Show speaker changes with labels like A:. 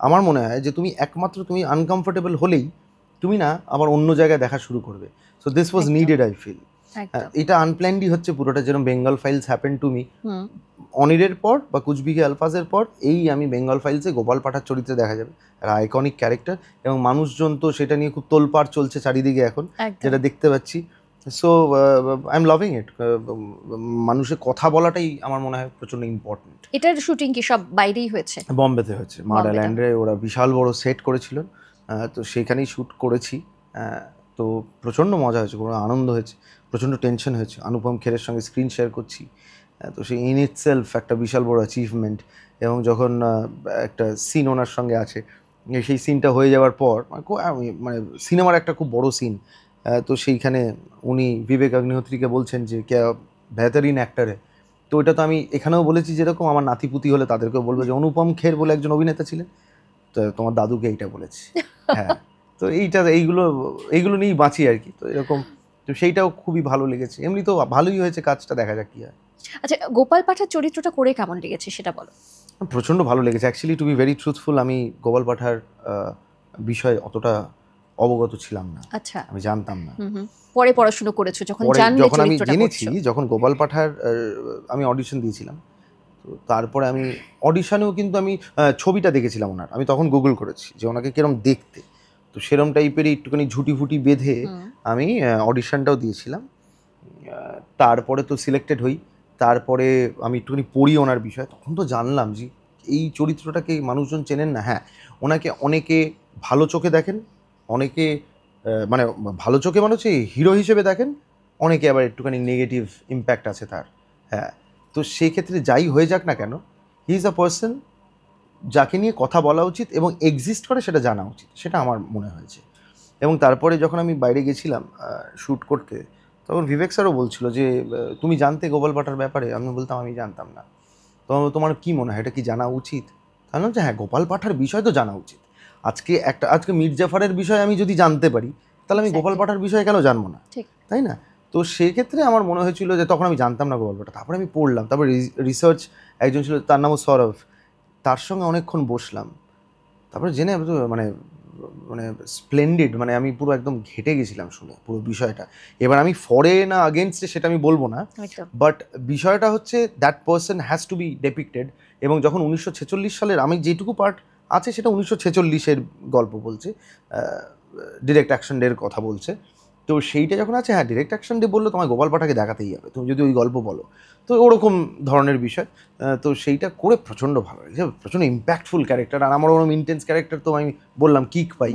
A: আমার মনে হয় যে তুমি একমাত্র তুমি আনকমফোর্টেবল হলেই তুমি না আবার অন্য জায়গায় দেখা শুরু করবে। So this was needed I feel. এটা আনপ্ল্যান্ডই হচ্ছে পুরোটা, যেরকম Bengal files happen to me. অনিরের পর বা কুচবিহার আলফাজের পর এই আমি বেঙ্গল ফাইলসে গোপাল পাঠার চরিত্রে দেখা যাবে, আর আইকনিক ক্যারেক্টার, এবং মানুষজন তো সেটা নিয়ে খুব তোলপাড় চলছে চারিদিকে এখন, যেটা দেখতে পাচ্ছি। সো আই এম লাভিং ইট। মানুষের কথা বলাটাই আমার মনে হয় প্রচন্ড ইম্পর্টেন্ট।
B: এটার শুটিং কি সব বাইরেই হয়েছে?
A: বম্বেতে হয়েছে, মাডাল্যান্ডে ওরা বিশাল বড় সেট করেছিল, তো সেখানেই শ্যুট করেছি। তো প্রচণ্ড মজা হয়েছে, কোনো আনন্দ হয়েছে, প্রচণ্ড টেনশন হয়েছে। অনুপম খেরের সঙ্গে স্ক্রিন শেয়ার করছি, তো সেই ইন ইটসেলফ একটা বিশাল বড় অ্যাচিভমেন্ট। এবং যখন একটা সিন ওনার সঙ্গে আছে, সেই সিনটা হয়ে যাওয়ার পর মানে সিনেমার একটা খুব বড় সিন, তো সেইখানে উনি বিবেক অগ্নিহোত্রীকে বলছেন যে কে বেহতরিন অ্যাক্টর है। তো ওটা তো আমি এখানেও বলেছি, যেরকম আমার নাতিপুতি হলে তাদেরকেও বলবো যে অনুপম খের বলে একজন অভিনেতা ছিলেন, তো তোমার দাদুকে এইটা বলেছি। হ্যাঁ, তো এইগুলো নিয়েই বাঁচি আর কি। তো এরকম, তো সেইটাও খুবই ভালো লেগেছে। এমনি তো ভালোই হয়েছে কাজটা, দেখা যাক কি হয়।
B: আচ্ছা, গোপাল পাঠার চরিত্রটা করে কেমন লেগেছে সেটা বলো।
A: প্রচণ্ড ভালো লেগেছে actually. To be very truthful, আমি গোপাল পাঠার বিষয়ে অতটা অবগত ছিলাম না।
B: আচ্ছা,
A: আমি জানতাম না।
B: পরে পড়াশোনা করেছো, যখন
A: আমি জেনেছি, যখন গোপাল পাঠার আমি অডিশন দিয়েছিলাম, তো তারপরে আমি অডিশনেও কিন্তু আমি ছবিটা দেখেছিলাম ওনার, আমি তখন গুগল করেছি যে ওনাকে কিরম দেখতে, তো সেরম টাইপেরই একটুখানি ঝুটি ফুটি বেঁধে আমি অডিশনটাও দিয়েছিলাম। তারপরে তো সিলেক্টেড হই, তারপরে আমি একটুখানি পড়ি ওনার বিষয়ে, তখন তো জানলাম যে এই চরিত্রটাকে মানুষজন চেনেন না। হ্যাঁ, ওনাকে অনেকে ভালো চোখে দেখেন, অনেকে মানে ভালো চোখে মানে হচ্ছে হিরো হিসেবে দেখেন, অনেকে আবার একটুখানি নেগেটিভ ইম্প্যাক্ট আছে তার। হ্যাঁ, তো সেই ক্ষেত্রে যাই হয়ে যাক না কেন, হি ইজ আ পার্সন যাকে নিয়ে কথা বলা উচিত এবং এক্সিস্ট করে সেটা জানা উচিত, সেটা আমার মনে হয়েছে। এবং তারপরে যখন আমি বাইরে গেছিলাম শ্যুট করতে, তখন বিবেক স্যারও বলছিল যে তুমি জানতে গোপাল পাঠার ব্যাপারে? আমি বলতাম আমি জানতাম না। তখন তোমার কী মনে হয়, এটা কি জানা উচিত? তাহলে যে হ্যাঁ, গোপাল পাঠার বিষয় তো জানা উচিত। আজকে মীর জাফরের বিষয়ে আমি যদি জানতে পারি, তাহলে আমি গোপাল পাঠার বিষয়ে কেন জানবো না, তাই না? তো সেক্ষেত্রে আমার মনে হয়েছিল যে তখন আমি জানতাম না গোপাল পাঠা, তারপরে আমি পড়লাম, তারপরে রিসার্চ একজন ছিল, তার নামও সৌরভ, তার সঙ্গে অনেকক্ষণ বসলাম, তারপরে জেনে মানে মানে স্প্লেন্ডিড, মানে আমি পুরো একদম ঘেটে গেছিলাম শুনে পুরো বিষয়টা। এবার আমি ফরে না আগেনস্টে সেটা আমি বলবো না, বাট বিষয়টা হচ্ছে that person has to be depicted. এবং যখন 1946 সালের, আমি যেটুকু পার্ট আছে সেটা 1946-এর গল্প বলছে, ডিরেক্ট অ্যাকশন ডের কথা বলছে। তো সেইটা যখন আছে, হ্যাঁ, ডিরেক্ট অ্যাকশন ডে বললো তোমায় গোপাল পাঠাকে দেখাতেই হবে, তুমি যদি ওই গল্প বলো, তো ওরকম ধরনের বিষয়। তো সেইটা করে প্রচণ্ড ভালো লাগছে, প্রচণ্ড ইম্প্যাক্টফুল ক্যারেক্টার। আর আমার ওরকম ইন্টেন্স ক্যারেক্টার তো আমি বললাম কিক পাই।